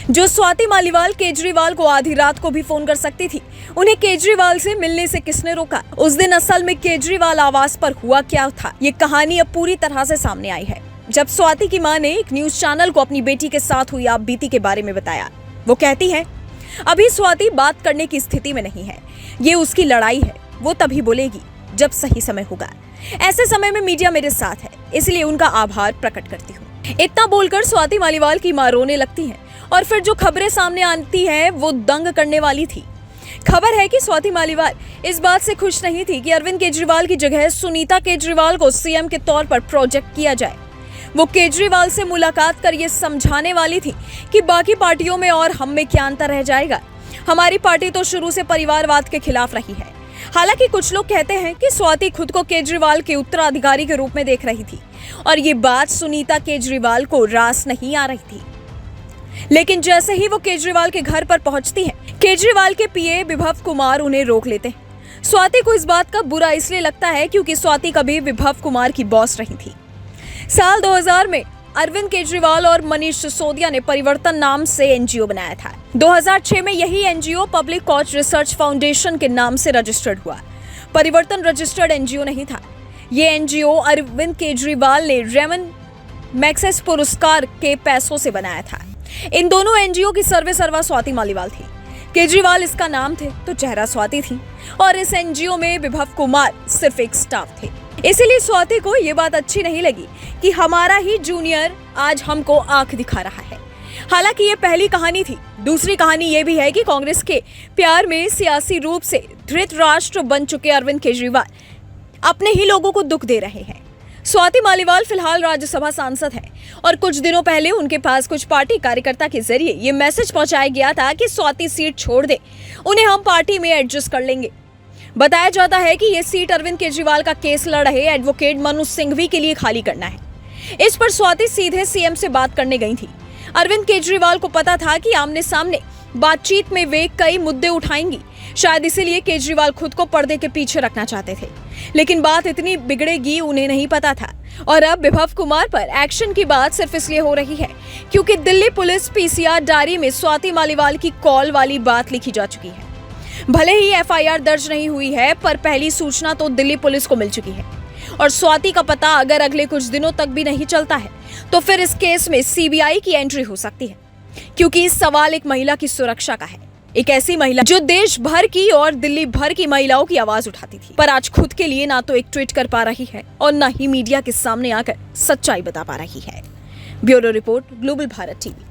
जो स्वाति मालीवाल केजरीवाल को आधी रात को भी फोन कर सकती थी, उन्हें केजरीवाल से मिलने से किसने रोका? उस दिन असल में केजरीवाल आवास पर हुआ क्या था, ये कहानी अब पूरी तरह से सामने आई है। जब स्वाति की मां ने एक न्यूज चैनल को अपनी बेटी के साथ हुई आपबीती के बारे में बताया, वो कहती है, अभी स्वाति बात करने की स्थिति में नहीं है, ये उसकी लड़ाई है, वो तभी बोलेगी जब सही समय होगा। ऐसे समय में मीडिया मेरे साथ है, इसलिए उनका आभार प्रकट करती हूँ। इतना बोलकर स्वाति मालीवाल की मां रोने लगती है और फिर जो खबरें सामने आती हैं वो दंग करने वाली थी। खबर है कि स्वाति मालीवाल इस बात से खुश नहीं थी कि अरविंद केजरीवाल की जगह सुनीता केजरीवाल को सीएम के तौर पर प्रोजेक्ट किया जाए। वो केजरीवाल से मुलाकात कर ये समझाने वाली थी कि बाकी पार्टियों में और हम में क्या अंतर रह जाएगा। हमारी पार्टी तो शुरू से परिवारवाद के खिलाफ रही है। हालांकि कुछ लोग कहते हैं कि स्वाति खुद को केजरीवाल के उत्तराधिकारी के रूप में देख रही थी और ये बात सुनीता केजरीवाल को रास नहीं आ रही थी। लेकिन जैसे ही वो केजरीवाल के घर पर पहुंचती है, केजरीवाल के पीए विभव कुमार उन्हें रोक लेते हैं। स्वाति को इस बात का बुरा इसलिए लगता है क्योंकि स्वाति कभी विभव कुमार की बॉस रही थी। साल 2000 में अरविंद केजरीवाल और मनीष सिसोदिया ने परिवर्तन नाम से एनजीओ बनाया था। 2006 में यही NGO public cause research foundation के नाम से रजिस्टर्ड हुआ। परिवर्तन रजिस्टर्ड एनजीओ नहीं था। ये एनजीओ अरविंद केजरीवाल ने रेमन मैग्सेसे पुरस्कार के पैसों से बनाया था। इन दोनों एनजीओ की सर्वा स्वाति मालीवाल थी। केजरीवाल इसका नाम थे तो चेहरा स्वाति थी और इस एनजीओ में विभव कुमार सिर्फ एक स्टाफ थे। इसीलिए स्वाति को ये बात अच्छी नहीं लगी कि हमारा ही जूनियर आज हमको आंख दिखा रहा है। हालांकि ये पहली कहानी थी। दूसरी कहानी ये भी है कि कांग्रेस के प्यार में सियासी रूप से धृतराष्ट्र बन चुके अरविंद केजरीवाल अपने ही लोगों को दुख दे रहे हैं। स्वाति मालीवाल फिलहाल राज्यसभा सांसद है और कुछ दिनों पहले उनके पास कुछ पार्टी कार्यकर्ता के जरिए ये मैसेज पहुंचाया गया था कि स्वाति सीट छोड़ दे, उन्हें हम पार्टी में एडजस्ट कर लेंगे। बताया जाता है कि ये सीट अरविंद केजरीवाल का केस लड़ रहे एडवोकेट मनु सिंघवी के लिए खाली करना है। इस पर स्वाति सीधे सीएम से बात करने गई थी। अरविंद केजरीवाल को पता था कि आमने सामने बातचीत में वे कई मुद्दे उठाएंगी, शायद इसीलिए केजरीवाल खुद को पर्दे के पीछे रखना चाहते थे। लेकिन बात इतनी बिगड़ेगी उन्हें नहीं पता था। और अब विभव कुमार पर एक्शन की बात सिर्फ इसलिए हो रही है क्योंकि दिल्ली पुलिस पीसीआर डायरी में स्वाति मालीवाल की कॉल वाली बात लिखी जा चुकी है। भले ही एफआईआर दर्ज नहीं हुई है, पर पहली सूचना तो दिल्ली पुलिस को मिल चुकी है और स्वाति का पता अगर अगले कुछ दिनों तक भी नहीं चलता है तो फिर इस केस में सीबीआई की एंट्री हो सकती है, क्योंकि इस सवाल एक महिला की सुरक्षा का है। एक ऐसी महिला जो देश भर की और दिल्ली भर की महिलाओं की आवाज उठाती थी, पर आज खुद के लिए ना तो एक ट्वीट कर पा रही है और ना ही मीडिया के सामने आकर सच्चाई बता पा रही है। Bureau report, global Bharat TV.